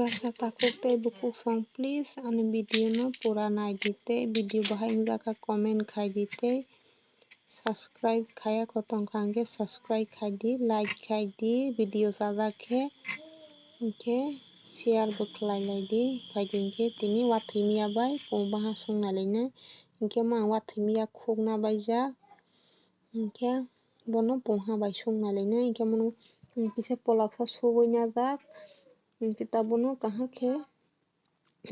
rasa takut teh bukuk song please anu video no pura naidi teh video bahai jaka komen khai di teh subscribe khaya kotong kangge subscribe khai di like khai di video jaga khe ke share bo khlai di khai di tini wathui miya bai pung baha sungna laina ke ma wathui miya khokna baijak ke bono pung ha bai sungna laina ke mono kisa polaksa subui najak kita bono kaham khe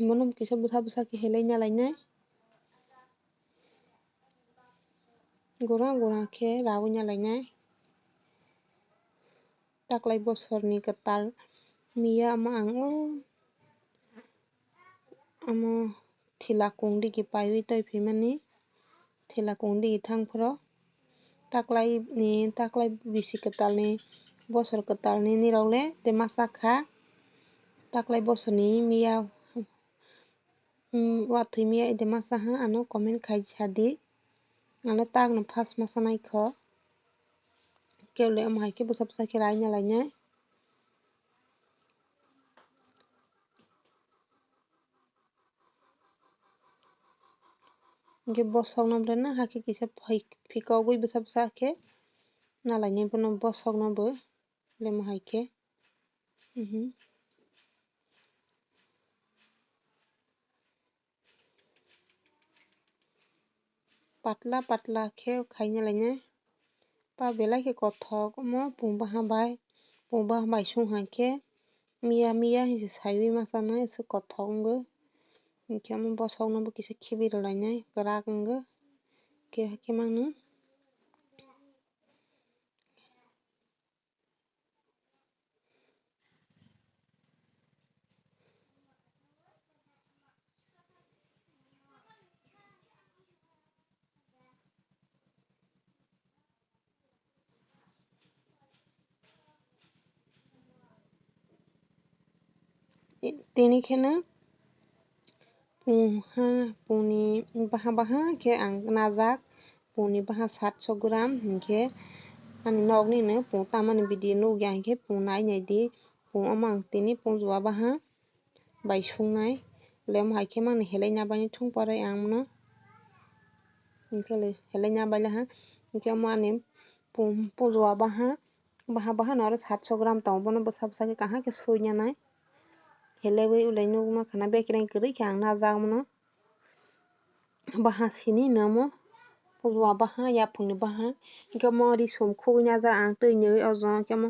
bono kisa bwsa bwsa khe helai na lainai gora gora khe rawui na lainai taklai bosor ni kwtal miya ama ang o amo thela kung digi paioi toifimani thela kung digi thangfru taklai bisi kwtal ni bosor kwtal ni nirok le tei masa taklai bosor ni miya wathui miya ede masa ha ano comment khai sadi ano tak no first masa naikho kewle amo hai khe bwsa bwsa khe rai na lainai hingke bosok no breno hake kisa fikogoi bwsa bwsa khe nalainai bono bosok no bo lemo hai khe. Patla patla khe khai na lainai pa belai khe kothok omo pung baha bai sung hankhe miya hinsi saiui masa nai kothok ongoi hingke amo bosok no bo kisa khibirolainai kwrak ongoi khe mangno. Tini khe no pungni baha khe ang najak pungni baha 700 gram hingkhe ani nog ni no pung tamani video nugya hingkhe pung nainai di pung amo ang tini pung jua baha bai sungnai lemo hai khe mangni helai na baino thung parai ang no hingkhe helai na bailaha hingkhe amo ani pung jua baha no aro 700 gram tongo bono bwsa bwsa khe kaham khe sui nanai helaioi ulai nugma khana bekereng kwrui khe ang najak mono baha sini no amo pung jua baha yaphang ni baha hingke amo risum khugui najak ang tui nui o jang hingke amo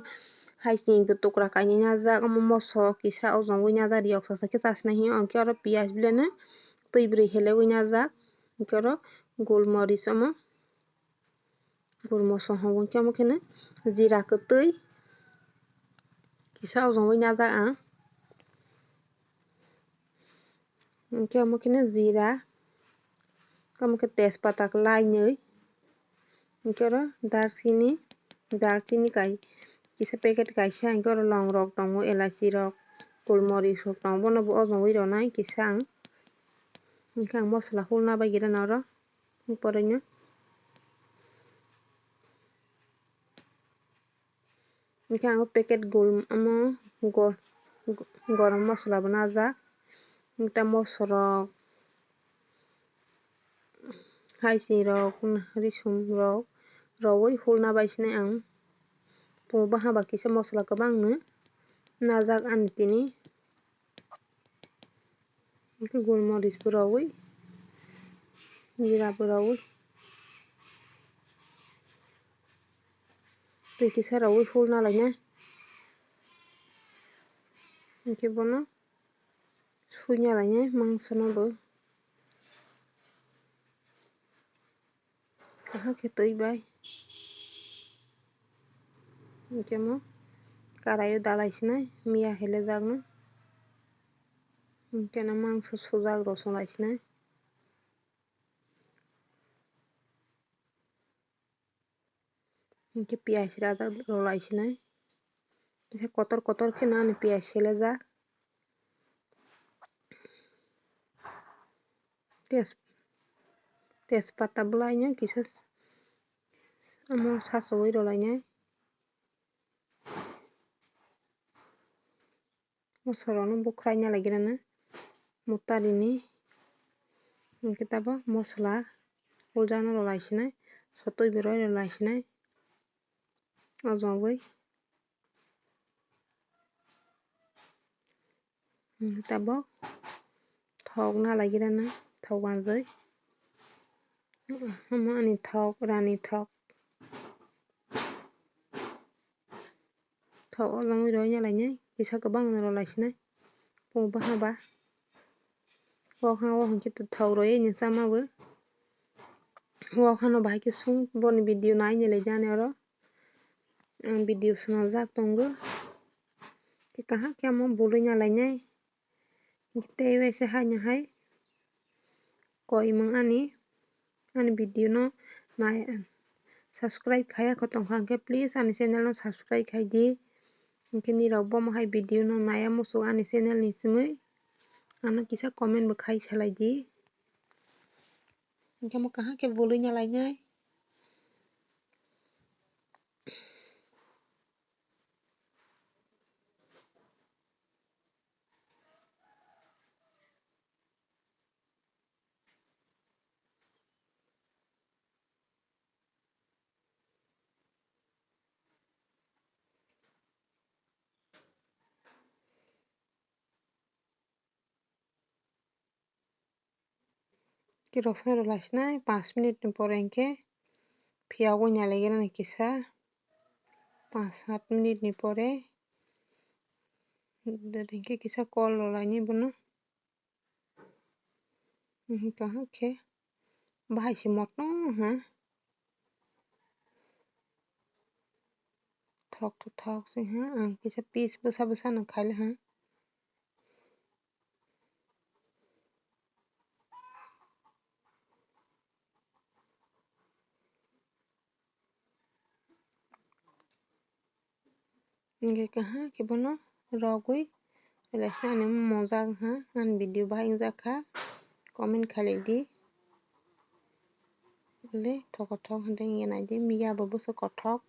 haising bo tukra kainui najak amo moso kisa o jangoi najak riyok sa khe chasna hio hingke aro piyaj bileno tui bwrui helaioi najak hingke aro golmoric amo golmoso hogo hingke amo kheno jeera kwtui kisa o jangoi najak ang hingke amo kheno jeera amo khe tejpata lainui hingke aro dalchini kisa packet kaisa hingke aro long rok tongo elachi rok golmoric rok tongo bono bo o jangoi ronai kisa ang hingke ang mosola hulna baigiri no aro poroi no hingke ang o packet gorom mosola bo najak ta moso rok haising rok risum rok rawui hulna baisinai ang pung baha ba kisa mosola kwbang no najak ani tini hingke golmoric bo rawui jeera bo rawui tui kisa rawui hulna lainai hingke bono suina lainai mangso no bo kaham khe tui bai hingke amo karai o dalai sinai miya helejak no hingke no mangso sujak rosong lai sinai hingke piyaj rajak rolai sinai kotor kotor khe no ani piyaj helejak tejpata bulai no kisa amo sachowui rolainai Mosorano bukrayna lagirana mutarini hingke tabo mosla uljana ro laisinai sotui beroi ro laisinai o jogoi tabo thok na lagirana thok wanjoi hamo ani thok rani thok thok o jongoi roi lainai kisa kwbang ro laisinai pungba haba wok ha o hingke thok roiei ni chama bo wok ha no bahai ke sung boni video naine laijani oro video swnamjak tongo kaham ke amo burui na lainai tei waisa haino hai koimong ani video no subscribe kaiya tongkha hingke please ani channel no subscribe khai di hingke ni rok bomo hai video no naya muchuk ani channel ni chumui ano kisa comment bo khai salai di hingke amo kaham ke burui na lainai. Rosna ro laisinai 5 minute ni pore hingke phiyogoi na laigirani kisa 5-7 minute ni pore hingke kisa call ro lainai bono kaham ke bahai se motong ha thok to thok se ha kisa piece bwsa bwsa no khaile ha. Hingke kaham ke bono rogoi laisina ani mojang ha ani video bahai ongjak ha comment khalai di le thokothok hingke naidi miya bo bwsa kothok.